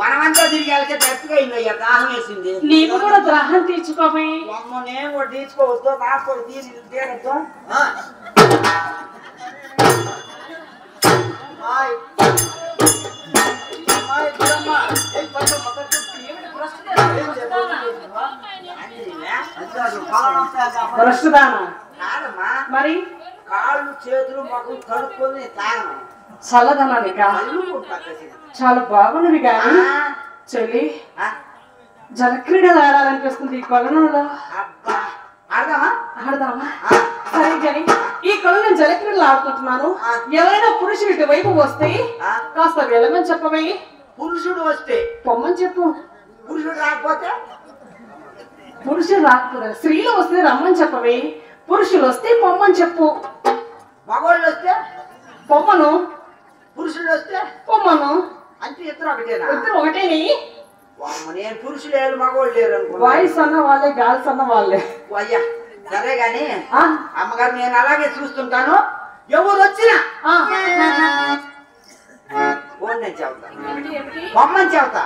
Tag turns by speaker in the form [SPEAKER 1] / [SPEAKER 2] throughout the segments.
[SPEAKER 1] వనమంతా తిరిగి వెళ్తే గట్టిగా అయిందయ్యా, దాహం వేసింది.
[SPEAKER 2] నీవు కూడా దాహం తీర్చుకోవి.
[SPEAKER 1] అమ్మ నేను కూడా తీసుకోవద్దు, నాకు కూడా తీరద్దు.
[SPEAKER 2] మరి
[SPEAKER 1] కాళ్ళు చేతులు మాకు కడుక్కొని తాగను.
[SPEAKER 2] చల్లదనాలి చాలా బాగున్నవి కానీ చెల్లి జలక్రీడలు ఆడాలనిపిస్తుంది ఈ కొలనులో. ఆడదామా? సరే జని, ఈ కొలను జలక్రీడలు ఆడుకుంటున్నాను. ఎవరైనా పురుషుడు ఇటువైపు వస్తే కాస్త వెళ్ళమని చెప్పవే.
[SPEAKER 1] పురుషుడు వస్తే
[SPEAKER 2] పొమ్మని చెప్పు.
[SPEAKER 1] పురుషుడు రాకపోతే
[SPEAKER 2] స్త్రీలు వస్తే రమ్మని చెప్పవే. పురుషులు వస్తే పొమ్మని చెప్పు.
[SPEAKER 1] మగవాళ్ళు వస్తే
[SPEAKER 2] పొమ్మను,
[SPEAKER 1] పురుషుడు వస్తే
[SPEAKER 2] పొమ్మను.
[SPEAKER 1] అంటే ఇద్దరు ఒకటేనా?
[SPEAKER 2] ఇద్దరు ఒకటేని.
[SPEAKER 1] నేను పురుషులు లేరు మగవాళ్ళు లేరు అనుకో.
[SPEAKER 2] వాయిస్ అన్న వాళ్ళే, గాల్స్ అన్న వాళ్ళే.
[SPEAKER 1] అయ్యా సరే గాని అమ్మగారు నేను అలాగే చూస్తుంటాను. ఎవరు వచ్చినా నేను చెబుతా, పొమ్మని చెబుతా.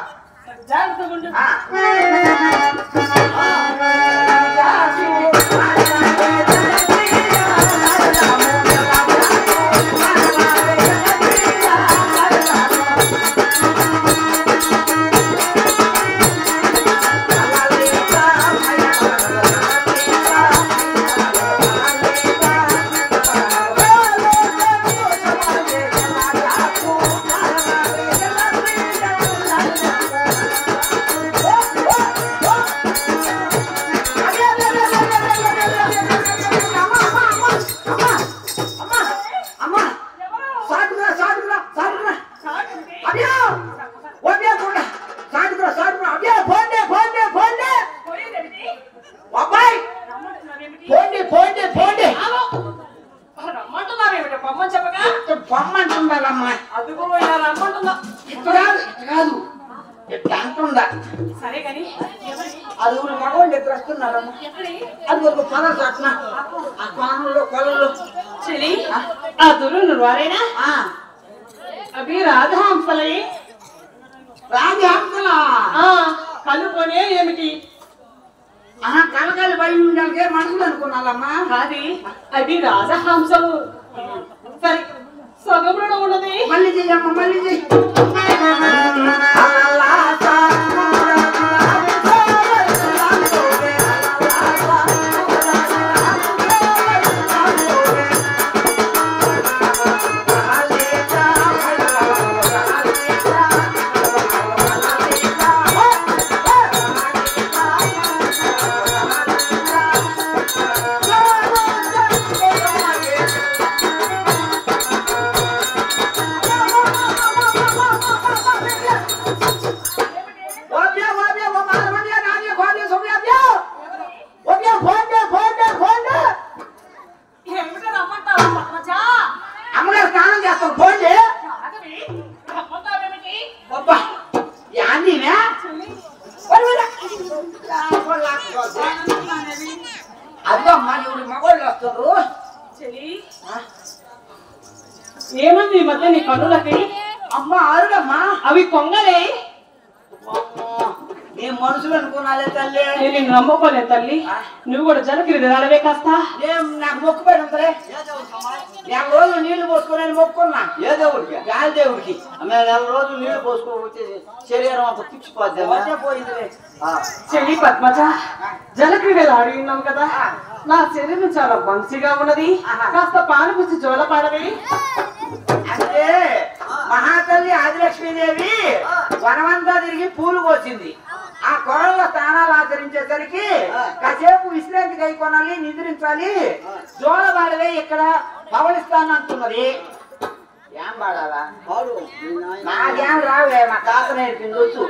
[SPEAKER 1] పొమ్మంటుండాలమ్మా.
[SPEAKER 2] అదిగో రమ్మంటుందా?
[SPEAKER 1] కాదు అంటుందా?
[SPEAKER 2] సరే కానీ
[SPEAKER 1] అది మగవాళ్ళు ఎప్పుడు వస్తున్నారమ్మా. అది ఒక పొల చట్న ఆ కోనంలో కొలలో
[SPEAKER 2] చెలి ఆ దురును వారేనా? అవి రాజహంసలే.
[SPEAKER 1] రాజహంసలా?
[SPEAKER 2] కలుపుకొనే ఏమిటి?
[SPEAKER 1] కలకాలి భయం ఉండాలి మనసులు అనుకున్నాలమ్మా.
[SPEAKER 2] అది అవి రాజహంసలు. సరే సగంలో ఉన్నది.
[SPEAKER 1] మళ్ళీ చెయ్యమ్మా, మళ్ళీ చెయ్యి. అమ్మగారు స్నానం చేస్తాను పోండి. అదిగో అమ్మా ఇప్పుడు మగవాళ్ళు వస్తారు.
[SPEAKER 2] ఏమంది ఈ మధ్య నీ కన్నులకి?
[SPEAKER 1] అమ్మ అరుగమ్మా,
[SPEAKER 2] అవి కొంగలే.
[SPEAKER 1] నేను మనుషులు అనుకున్నాలే తల్లి.
[SPEAKER 2] నేను నమ్మకోలే తల్లి. నువ్వు కూడా జలక్రీడ ఆడవే కాస్త.
[SPEAKER 1] నాకు మొక్కుపోయినంతలే 50 రోజులు నీళ్లు పోసుకుని మొక్కున్నా. ఏ దేవుడికి? గాలి దేవుడికి.
[SPEAKER 3] 40 రోజులు నీళ్లు పోసుకోవచ్చు, శరీరం అంత పిచ్చిపోద్ది.
[SPEAKER 1] పోయిందిలే.
[SPEAKER 2] చెల్లి పద్మజ, జలక్రీడలు ఆడి ఉన్నాం కదా, నా శరీరం చాలా మంచిగా ఉన్నది. కాస్త పాలు పుచ్చి జోల పాడవే.
[SPEAKER 1] అంటే మహాతల్లి ఆదిలక్ష్మీదేవి వనమంతా తిరిగి పూలు కోసింది. ఆ కొరల్లో స్థానాలు ఆచరించేసరికి కాసేపు విశ్రాంతి కై కొనాలి, నిద్రించాలి, జోల పాడవే ఇక్కడ పవలిస్తానంటున్నది. ఏం పాడాలా? నాకేం రావే, మా తాత నేర్పింది వచ్చు.